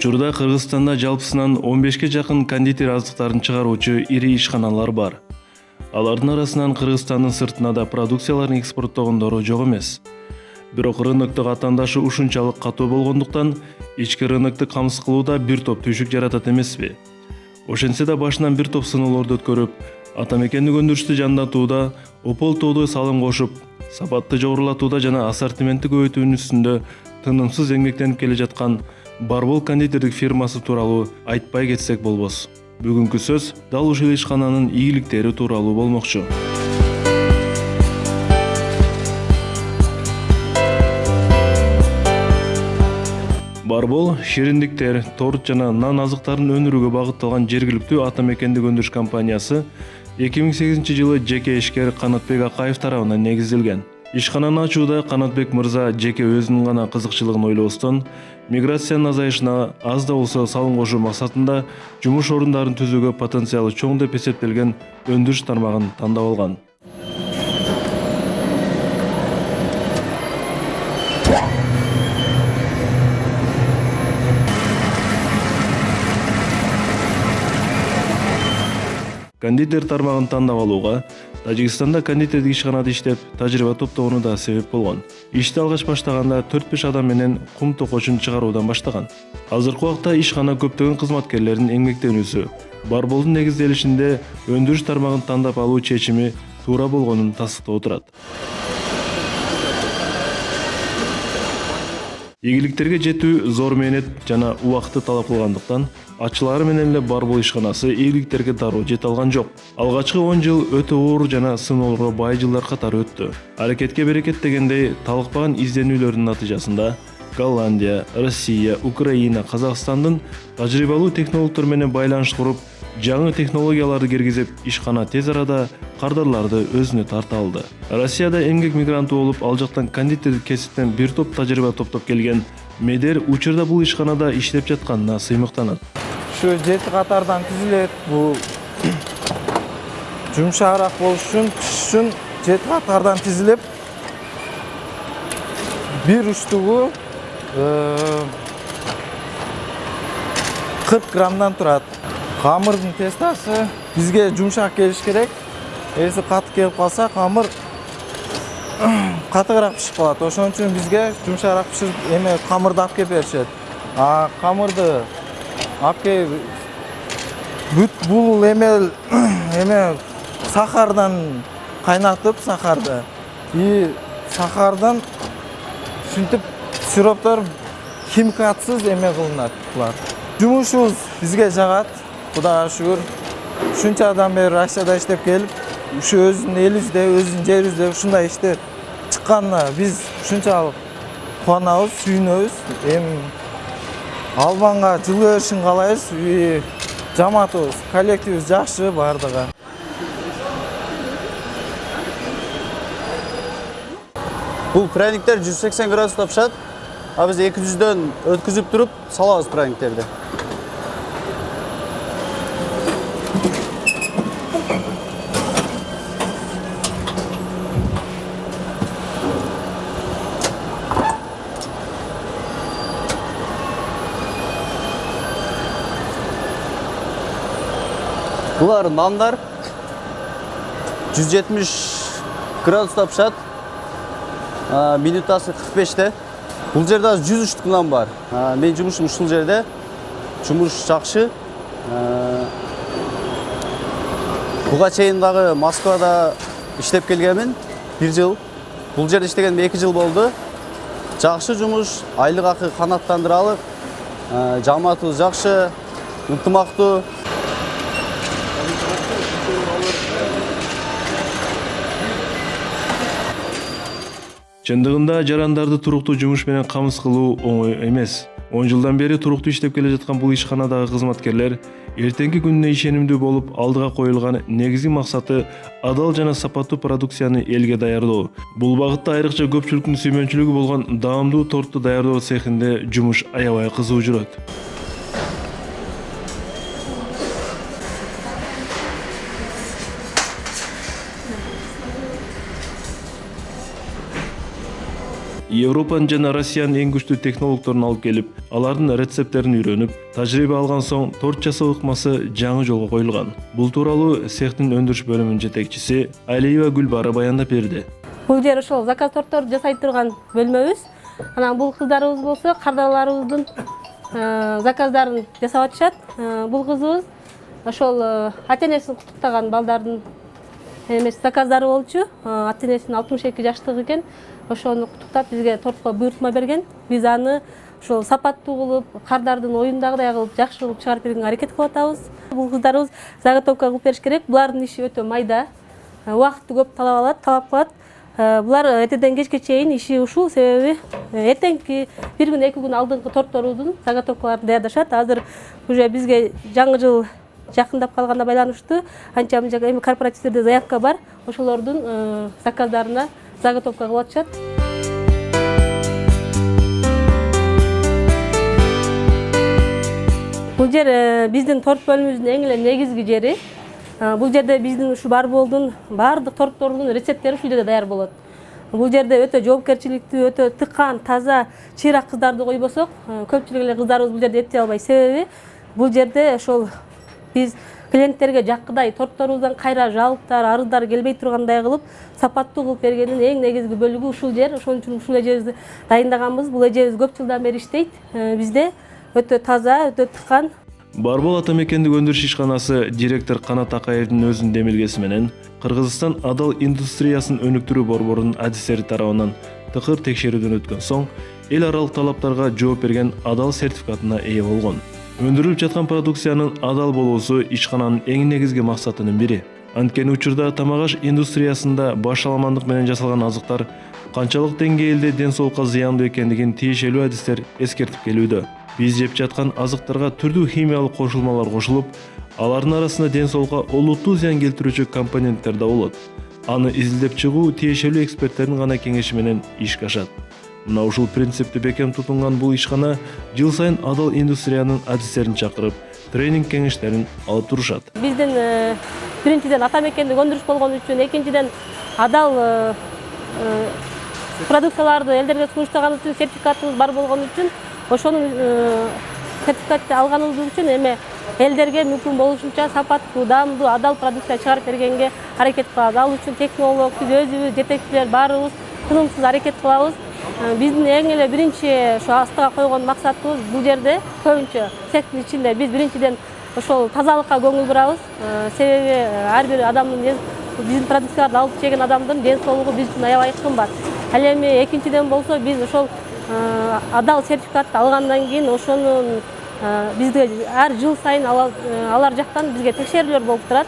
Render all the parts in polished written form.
Учурда Кыргызстанда жалпысынан 15ке жакын кондитер аздыктарын чыгаруучу ири ишканалар бар. Алардын арасынан Кыргызстандын сыртына да продукцияларын экспорттогондору жок эмес. Бирок рыноктук атандашы ушунчалык катуу болгондуктан ички рынокты камсыз кылууда бир топ түйшүк жаратат эмеспи? Ошентсе да башынан бир топ сыноолорду өткөрүп, атамекендик өндүрүштү жандатууда, опол тоодо салым кошуп, сапатты жогорулатууда жана ассортиментти көбөйтүүнүн үстүндө тынымсыз эмгектенип келе жаткан Барбол кондитердик фирмасы тууралуу айтпай кетсек болбос. Бүгүнкү сөз дал ушул ишкананын ийгиликтери тууралуу болмокчу. Барбол шириндиктер, торт жана нан азыктарын өндүрүүгө багытталган жергиликтүү атамекендик өндүрүш компаниясы 2008-жылы жеке ишкер Канатбек Акаев тарабынан негизделген. Ишкананы ачууда Канатбек мырза жеке өзүнүн гана кызыкчылыгын ойлобостон, миграциянын азайышына аз да болсо салым кошуу максатында жумуш орундарын түзүүгө потенциалы чоң деп эсептелген өндүрүш тармагын тандап алган. Кондитер тармагын тандап алууга Тажикстанда кондитердик ишканада иштеп, тажрыйба топтогону да себеп болгон. Ишти алгач баштаганда 4-5 адам менен кум токочун чыгаруудан баштаган. Азыркы убакта ишкана көптөгөн кызматкерлердин эмгектенүүсү, Барболдун негизделишинде өндүрүш тармагын тандап алуу чечими туура болгонун тастыктап отурат. Ийгиликтерге жетүү зор мээнет жана убакытты талап кылгандыктан, ачылары менен эле Барбол ишканасы ийгиликтерге дароо жете алган жок. Алгачкы 10 жыл өтө оор жана сыноолорго бай жылдар катары өттү. Аракетке берекет дегендей, талыкпаган изденүүлөрдүн натыйжасында Голландия, Россия, Украина, Казакстандын тажрыйбалуу технологдор менен байланыш куруп, жаңы технологияларды киргизип, ишкана тез арада кардарларды өзүнө тарта алды. Россияда эмгек мигранты болуп, ал жактан кондитердик кесиптен бир топ тажрыйба топтоп келген Медер учурда бул ишканада иштеп жатканына сыймыктанат. Ушу 7 катардан түзүлөт. Бул жумшагыраак болуш үчүн 7 катардан тизилип, бир уштугу 40 граммдан турат. Камырдын тестасы бизге жумшак келиш керек. Эси каты келип калса, камыр катыгыраак пишип калат. Ошон үчүн бизге жумшагыраак пиширип, камырды алып келип беришет. Камырды алып келип бул сахардан кайнатып, сахардан ушинтип сироптор химикатсыз кылынат булар. Жумушубуз бизге жагат. Кудайга шүгүр. Ушунчадан бери Россияда иштеп келип, ушу өзүнүн элибизде, өзүнүн жерибизде ушундай иште чыкканына биз ушунчалык кубанабыз, сүйүнөбүз. Албанга жылуу беришин каалайбыз. Жамаатыбыз, коллективибиз жакшы бардыгы. Бул пряниктер 180 градуста пишат. Биз 200дөн өткүзүп туруп салабыз пряниктерди. Булар нандар 170 градуста пишат. Минутасы 45-те. Бул жерде 100 штук нан бар. Мен жумушум ушул жерде. Жумуш жакшы. Буга чейин дагы Москвада иштеп келгенмин 1 жыл. Бул жерде иштегеним 2 жыл болду. Жакшы жумуш, айлык акы канааттандыралык. Жамаатыбыз жакшы, ынтымактуу. Чындыгында жарандарды туруктуу жумуш менен камсыз кылуу оңой эмес. 10 жылдан бери туруктуу иштеп келе жаткан бул ишканадагы кызматкерлер эртеңки күнүнө ишенимдүү болуп, алдыга коюлган негизги максаты адал жана сапаттуу продукцияны элге даярдоо. Бул багытта айрыкча көпчүлүктүн сүймөнчүлүгү болгон даамдуу торту даярдоо цехинде жумуш аябай кызуу жүрөт. Европанын жана Россиянын эң күчтүү технологдорун алып келип, алардын рецепттерин үйрөнүп, тажрыйба алган соң торт жасоо ыкмасы жаңы жолго коюлган. Бул тууралуу цехтин өндүрүш бөлүмүнүн жетекчиси Алиева Гүлбара баяндап берди. Бул жер ошол заказ торттор жасай турган бөлмөбүз. Анан бул кыздарыбыз болсо кардарларыбыздын заказдарын жасап атышат. Бул кызыбыз ошол ата-энесин куттуктаган балдардын заказдары болчу. Ата-энесинин 62 жаштык экен. Ошону куттуктап бизге тортко буйртма берген. Биз аны ошол сапаттуу кылып, кардардын оюндагыдай кылып жакшы кылып чыгарып бергенге аракет кылып атабыз. Бул кыздарыбыз заготовка кылып бериш керек. Булардын иши өтө майда. Убакытты көп талап кылат. Булар эртеден кечке чейин иши ушул, себеби эртеңки бир күн, 2 күн алдыңкы торторубуздун заготовкаларын даярдашат. Азыр уже бизге жаңы жыл жакындап калганына байланыштуу анча мынча эми корпоративдерде заявка бар. Ошолордун заказдарына заготовка кылып атышат. Бул жер биздин торт бөлүмүбүздүн эң эле негизги жери. Бул жерде биздин ушу Барболдун баардык торттордун рецепттери ушул жерде даяр болот. Бул жерде өтө жоопкерчиликтүү, өтө тыккан, таза, чыйрак кыздарды койбосок, көпчүлүк эле кыздарыбыз бул жерде эптей албайт. Себеби бул жерде ошол биз клиенттерге жаккыдай торторубуздан кайра жалыктар, арыздар келбей тургандай кылып, сапаттуу кылып бергендин эң негизги бөлүгү ушул жер. Ошон үчүн ушул эжебизди дайындаганбыз. Бул эжебиз көп жылдан бери иштейт. Бизде өтө таза, өтө тыккан. Барбол ата мекендик өндүрүш ишканасы директор Канат Акаевдин өзүнүн демилгеси менен Кыргызстан адал индустриясын өнүктүрүү борборунун адистери тарабынан тыкыр текшерүүдөн өткөн соң эл аралык талаптарга жооп берген адал сертификатына ээ болгон. Өндүрүлүп жаткан продукциянын адал болуусу ишкананын эң негизги максатынын бири. Анткени учурда тамак аш индустриясында башаламандык менен жасалган азыктар канчалык деңгээлде ден соолукка зыяндуу экендигин тиешелүү адистер эскертип келүүдө. Биз жеп жаткан азыктарга түрдүү химиялык кошулмалар кошулуп, алардын арасында ден соолукка олуттуу зыян келтирүүчү компоненттер да болот. Аны изилдеп чыгуу тиешелүү эксперттердин гана кеңеши менен ишке ашат. Мына ушул принципти бекем тутунган бул ишкана жыл сайын адал индустриянын адистерин чакырып, тренинг кеңештерин алып турушат. Биздин биринчиден ата мекендик өндүрүш болгон үчүн, экинчиден адал продукцияларды элдерге сунуштаган үчүн сертификатыбыз бар болгон үчүн, ошонун сертификатты алганыбыз үчүн эми элдерге мүмкүн болушунча сапаттуу, даамдуу, адал продукция чыгарып бергенге аракет кылабыз. Ал үчүн технолог, биз өзүбүз, жетекчилер баарыбыз тынымсыз аракет кылабыз. Биздин эң эле биринчи ошо астыга койгон максатыбыз бул жерде көбүнчө цехтин ичинде биз биринчиден ошол тазалыкка көңүл бурабыз. Себеби ар бир адамдын биздин продукцияларды алып жеген адамдын ден соолугу биз үчүн аябай кымбат. Ал эми экинчиден болсо биз ошол адал сертификатты алгандан кийин ошонун бизге ар жыл сайын алар жактан бизге текшерүүлөр болуп турат.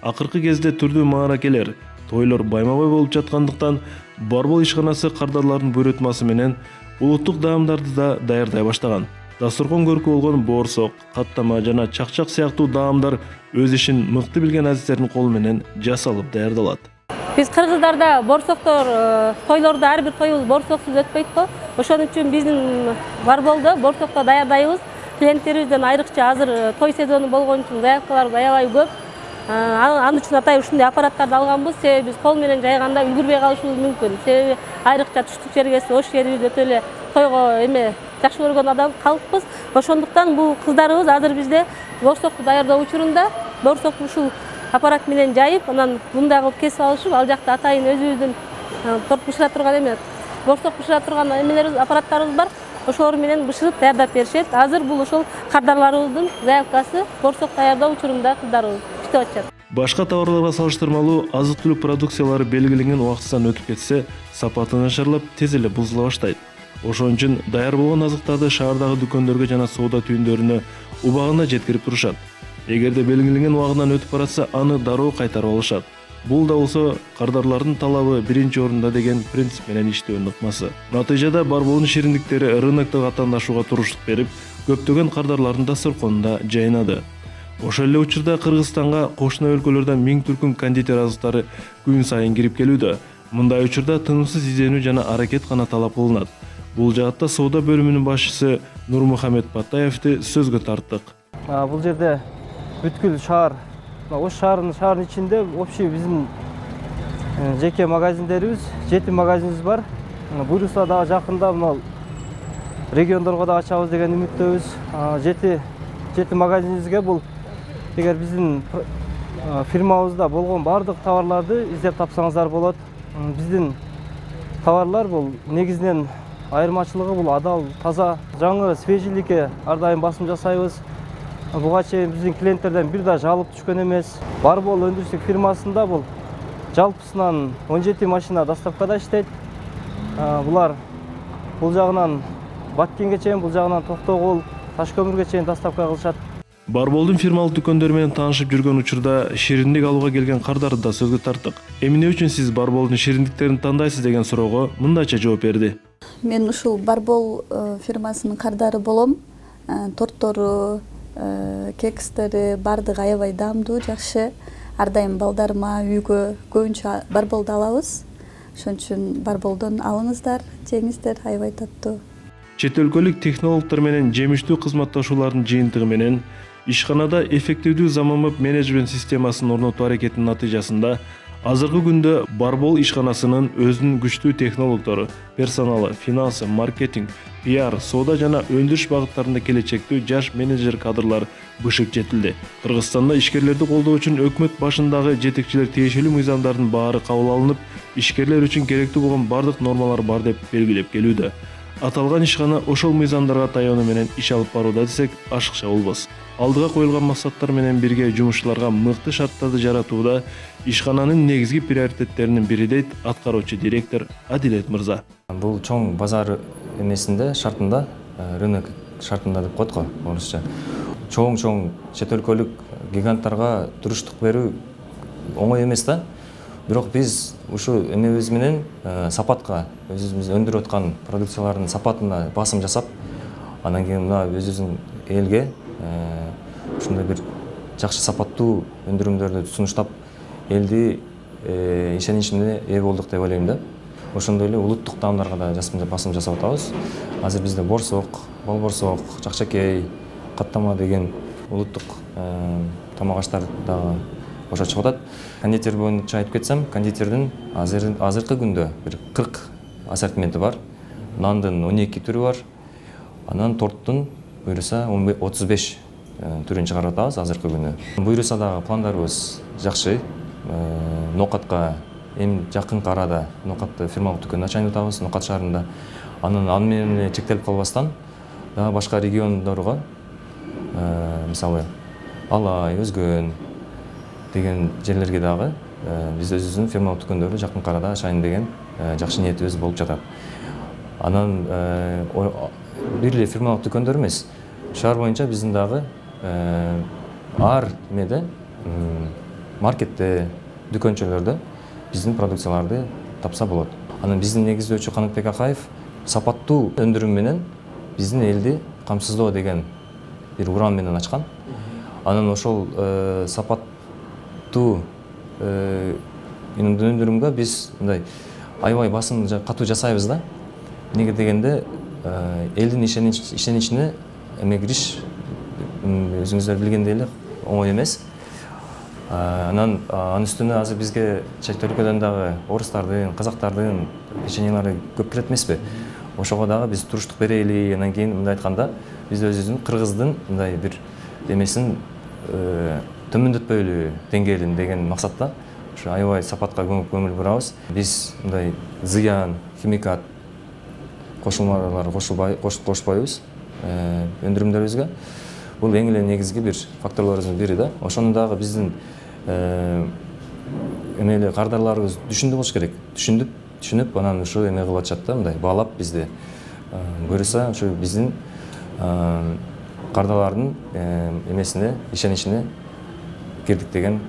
Акыркы кезде түрдүү мааракелер, тойлор байма-бай болуп жаткандыктан Барбол ишканасы кардарлардын буйрутмасы менен улуттук даамдарды да даярдай баштаган. Дасторкон көркү болгон боорсок, каттама жана чакчак сыяктуу даамдар өз ишин мыкты билген азистердин колу менен жасалып даярдалат. Биз кыргыздарда боорсоктор, тойлордо ар бир тоюбуз боорсоксуз өтпөйт го. Ошон үчүн биздин Барболдо боорсокто даярдайбыз. Клиенттерибизден айрыкча азыр той сезону болгон үчүн заявкалар аябай көп. Ал үчүн атайын ушундай аппараттарды алганбыз. Себеби биз кол менен жайганда үлгүрбөй калышыбыз мүмкүн. Себеби айрыкча туштук жерге ош жерибиз өтө эле тойго жакшы көргөн адам калкпыз. Ошондуктан бул кыздарыбыз азыр бизде боорсокту даярдоо учурунда боорсокту ушул аппарат менен жайып, анан мындай кылып кесип алышып, ал жакта атайын өзүбүздүн торт бышыра турган боорсок бышыра турган эмелерибиз, аппараттарыбыз бар. Ошолор менен бышырып даярдап беришет. Азыр бул ошол кардарларыбыздын заявкасы боорсок даярдоо учурунда кыздарыбыз иштеп атышат. Башка товарларга салыштырмалуу азык-түлүк продукциялары белгиленген убактыдан өтүп кетсе, сапаты начарлап, тез эле бузула баштайт. Ошон үчүн даяр болгон азыктарды шаардагы дүкөндөргө жана соода түйүндөрүнө убагында жеткирип турушат. Эгерде белгиленген убагынан өтүп баратса, аны дароо кайтарып алышат. Бул да болсо кардарлардын талабы биринчи орунда деген принцип менен иштөөнүн ыкмасы. Натыйжада Барболдун шириндиктери рынокту каттамдашууга туруштук берип, көптөгөн кардарлардын дасторконунда жайнады. Ошол эле учурда Кыргызстанга кошуна өлкөлөрдөн 1000 түркүм кондитер азыктары күн сайын кирип келүүдө. Мындай учурда тынымсыз изденүү жана аракет гана талап кылынат. Бул жаатта соода бөлүмүнүн башчысы Нурмухамед Батаевди сөзгө тарттык. Бул жерде бүткүл шаар, Ош шаарынын ичинде общий биздин жеке магазиндерибиз, 7 магазинибиз бар. буюрса дагы жакында мына региондорго да ачабыз деген үмүттөбүз. 7 магазинибизге бул эгер биздин фирмабызда болгон бардык товарларды издеп тапсаңыздар болот. Биздин товарлар бул негизинен айырмачылыгы бул адал, таза, жаңы, свежийликке ар дайым басым жасайбыз. Буга чейин биздин клиенттерден бир да жалып түшкөн эмес. Барбол өндүрүштүк фирмасында бул жалпысынан 17 машина доставкада иштейт. Булар бул жагынан Баткенге чейин, бул жагынан Токтогул, Ташкөмүргө чейин доставка кылышат. Барболдун фирмалык дүкөндөр менен таанышып жүргөн учурда шириндик алууга келген кардарды да сөзгө тарттык. Эмне үчүн сиз Барболдун шириндиктерин тандайсыз деген суроого мындайча жооп берди. Мен ушул Барбол фирмасынын кардары болом. Тортору, кекстери бардыгы аябай даамдуу, жакшы. Ар дайым балдарыма үйгө көбүнчө Барболду алабыз. Ошон үчүн Барболдон алыңыздар, жеңиздер, аябай таттуу. Чет өлкөлүк технологдор менен жемиштүү кызматташуулардын жыйынтыгы менен ишканада эффективдүү заманбап менеджмент системасын орнотуу аракетинин натыйжасында азыркы күндө Барбол ишканасынын өзүнүн күчтүү технологдору, персоналы, финансы, маркетинг, пиар, соода жана өндүрүш багыттарында келечектүү жаш менеджер кадрлар бышык жетилди. Кыргызстанда ишкерлерди колдоо үчүн өкмөт башындагы жетекчилер тиешелүү мыйзамдардын баары кабыл алынып, ишкерлер үчүн керектүү болгон бардык нормалар бар деп белгилеп келүүдө. Аталган ишкана ошол мыйзамдарга таянуу менен иш алып барууда десек ашыкча болбос. Алдыга коюлган максаттар менен бирге жумушчуларга мыкты шарттарды жаратууда ишкананын негизги приоритеттеринин бири дейт аткаруучу директор Адилет мырза. Бул чоң базар эмесинде, шартында, рынок шартында деп коет го орусча. Чоң чет өлкөлүк гиганттарга туруштук берүү оңой эмес да. Бирок биз ушу эмебиз менен сапатка, өзүбүз өндүрүп аткан продукциялардын сапатына басым жасап, анан кийин мына өзүбүздүн элге ушундай бир жакшы сапаттуу өндүрүмдөрдү сунуштап, элди ишеничине ээ болдук деп ойлойм да. Ошондой эле улуттук таамдарга да басым жасап атабыз. Азыр бизде борсок, болборсок, жакшакей, каттама деген улуттук тамак аштар дагы ошо чыгып атат. Кондитер боюнча айтып кетсем, кондитердин азыркы күндө бир 40 ассортименти бар. Нандын 12 түрү бар. Анан торттун буюрса 35 түрүн чыгарып атабыз азыркы күндө. Буюрса дагы пландарыбыз жакшы. Нокатка эми жакынкы арада нокатты фирмалык дүкөн ачайын деп атабыз Нокат шаарында. Аны менен чектелип калбастан дагы башка региондорго, мисалы Алай, Өзгөн деген жерлерге дагы биз өзүбүздүн фирмалык дүкөндөрдү жакынкы арада ачайын деген жакшы ниетибиз болуп жатат. Анан бир эле фирмалык дүкөндөр эмес, шаар боюнча биздин дагы ар эмеде маркетте, дүкөнчөлөрдө биздин продукцияларды тапса болот. Анан биздин негиздөөчү Канатбек Акаев сапаттуу өндүрүм менен биздин элди камсыздоо деген бир уран менен ачкан. Анан ошол сапаттуу өндүрүмгө биз мындай аябай басым катуу жасайбыз да. Неге дегенде элдин ишеничине эме кириш өзүңүздөр билгендей эле оңой эмес. Анан анын үстүнө азыр бизге чет өлкөдөн дагы орустардын, казактардын печеньелери көп кирет эмеспи? Ошого дагы биз туруштук берели. Анан кийин мындай айтканда биз өзүбүздүн кыргыздын мындай бир эмесин төмөндөтпөйлү деңгээлин деген максатта ушу аябай сапатка көңүл бурабыз. Биз мындай зыян, химикат кошулмалар кошпойбуз өндүрүмдөрүбүзгө. Бул эң эле негизги бир факторлорубуздун бири да. Ошону дагы биздин эмеле кардарларыбыз түшүндү болуш керек. Түшүнүп, анан ушу эме кылып атышат да, мындай баалап бизди. Буюрса ушу биздин кардалардын эмесине, ишеничине кирдик деген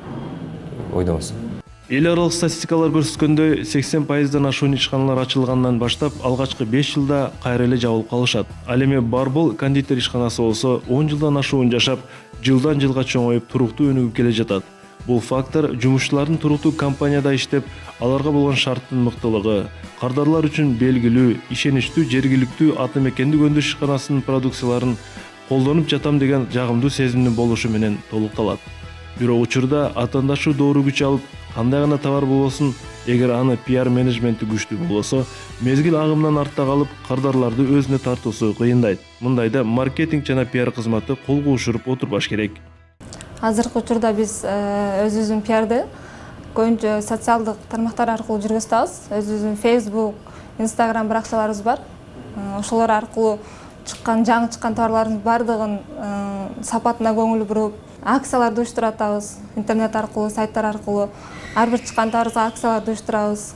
ойдобуз. Эл аралык статистикалар көрсөткөндөй 80%дан ашуун ишканалар ачылгандан баштап алгачкы 5 жылда кайра эле жабылып калышат. Ал эми Барбол кондитер ишканасы болсо 10 жылдан ашуун жашап, жылдан жылга чоңоюп, туруктуу өнүгүп келе жатат. Бул фактор жумушчулардын туруктуу компанияда иштеп, аларга болгон шарттын мыктылыгы, кардарлар үчүн белгилүү, ишеничтүү жергиликтүү аты мекендик өндүрүш ишканасынын продукцияларын колдонуп жатам деген жагымдуу сезимдин болушу менен толукталат. Бирок учурда атаандашуу доору күч алып, кандай гана товар болбосун Эгер аны пиар менеджменти күчтүү болсо, мезгил агымынан артта калып, кардарларды өзүнө тартуусу кыйындайт. Мындайда маркетинг жана пиар кызматы кол куушуруп отурбаш керек. Азыркы учурда биз өзүбүздүн пиарды көбүнчө социалдык тармактар аркылуу жүргүзүп атабыз. Өзүбүздүн Facebook, Instagram баракчаларыбыз бар. Ошолор аркылуу жаңы чыккан товарлардын бардыгын сапатына көңүл буруп, акцияларды уюштуруп атабыз. Интернет аркылуу, сайттар аркылуу ар бир чыккан товарга акцияларды уюштурабыз.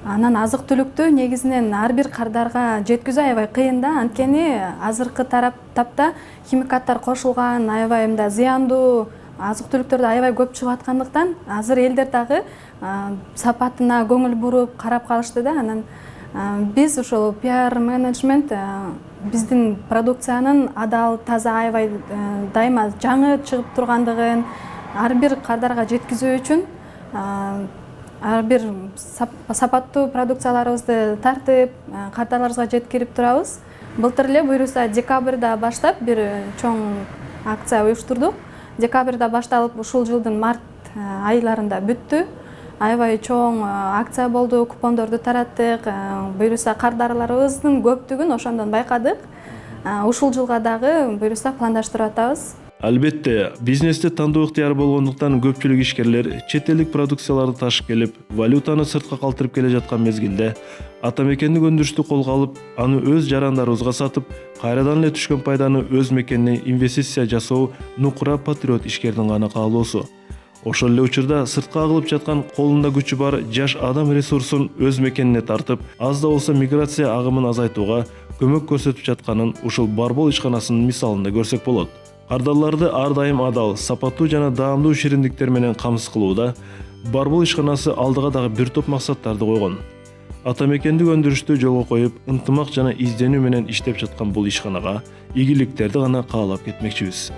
Анан азык-түлүктү негизинен ар бир кардарга жеткизүү аябай кыйын да. Анткени азыркы тапта химикаттар кошулган, аябай мындай зыяндуу азык-түлүктөрдү аябай көп чыгып аткандыктан азыр элдер дагы сапатына көңүл буруп карап калышты да. Анан биз ошол пиар менеджмент биздин продукциянын адал, таза, аябай дайыма жаңы чыгып тургандыгын ар бир кардарга жеткизүү үчүн ар бир сапаттуу продукцияларыбызды тартып, кардарларыбызга жеткирип турабыз. Былтыр эле буюрса декабрда баштап бир чоң акция уюштурдук. Декабрда башталып ушул жылдын март айларында бүттү. Аябай чоң акция болду, купондорду тараттык. Буюрса кардарларыбыздын көптүгүн ошондон байкадык. Ушул жылга дагы буюрса пландаштырып атабыз. Албетте, бизнесте тандоо ыктыяр болгондуктан көпчүлүк ишкерлер чет элдик продукцияларды ташып келип, валютаны сыртка калтырып келе жаткан мезгилде атамекендик өндүрүштү колго алып, аны өз жарандарыбызга сатып, кайрадан эле түшкөн пайданы өз мекенине инвестиция жасоо нукура патриот ишкердин гана каалоосу. Ошол эле учурда сыртка агылып жаткан колунда күчү бар жаш адам ресурсун өз мекенине тартып, аз да болсо миграция агымын азайтууга көмөк көрсөтүп жатканын ушул Барбол ишканасынын мисалында көрсөк болот. Кардарларды ар дайым адал, сапаттуу жана даамдуу шириндиктер менен камсыз кылууда Барбол ишканасы алдыга дагы бир топ максаттарды койгон. Атамекендик өндүрүштү жолго коюп, ынтымак жана изденүү менен иштеп жаткан бул ишканага ийгиликтерди гана каалап кетмекчибиз.